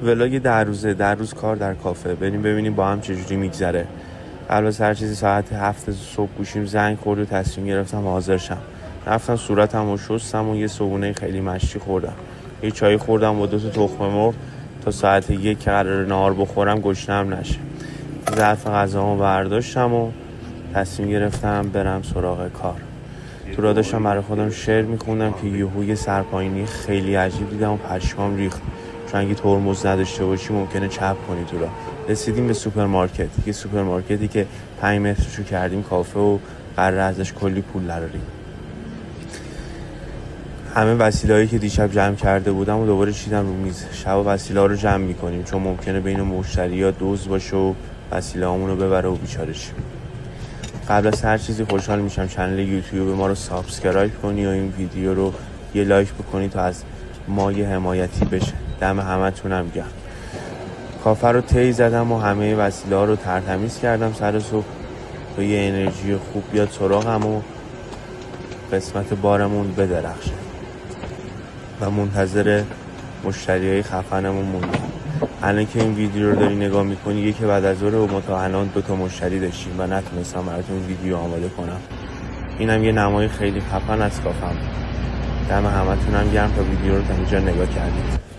ولاگ 10 روز کار در کافه. بریم ببینیم با هم چجوری میگذره. قبل از هر چیزی ساعت 7 صبح گوشیم زنگ خورد و تصمیم گرفتم حاضر شم. رفتم صورتم رو شستم و یه صبحونه خیلی مشتی خوردم. یه چای خوردم با 2 تا تخم مرغ تا ساعت 1 که قراره نهار بخورم گشنم نشه. ظرف غذامو برداشتم و تصمیم گرفتم برم سراغ کار. تو راه داشتم برای خودم شعر میخوندم که یهو سرپایینی خیلی عجیب دیدم و پشمام ریخت، چون اگه ترمز نداشته باشی ممکنه چپ کنی تو راه. رسیدیم به سوپرمارکت، یه سوپرمارکتی که 5 مترشو کردیم کافه و قراره ازش کلی پول دراریم. همه وسیله‌ای که دیشب جمع کرده بودم و دوباره چیدم رو میز. شب وسیله‌ها رو جمع میکنیم چون ممکنه بین مشتری‌ها دزد باشه و وسیله‌هامون رو ببره و بیچاره شیم. قبل از هر چیزی خوشحال میشم چنل یوتیوب ما رو سابسکرایب کنی و این ویدیو رو یه لایک بکنی تا از ما یه حمایتی بشه. دم همتونم گرم. کافه رو تی زدم و همه وسیله ها رو ترتمیز کردم سر صبح تا یه انرژی خوب بیاد سراغم و قسمت بارمون بدرخشه و منتظر مشتریای خفنمون موندم. الان که این ویدیو رو داری نگاه میکنی یکی بعد از ظهر و ما تا الان 2 تا مشتری داشتیم و نتونستم براتون ویدیو آماده کنم. اینم یه نمای خیلی خفن از کافم. دم همتونم گرم تا ویدیو رو تا اینجا نگاه کردید.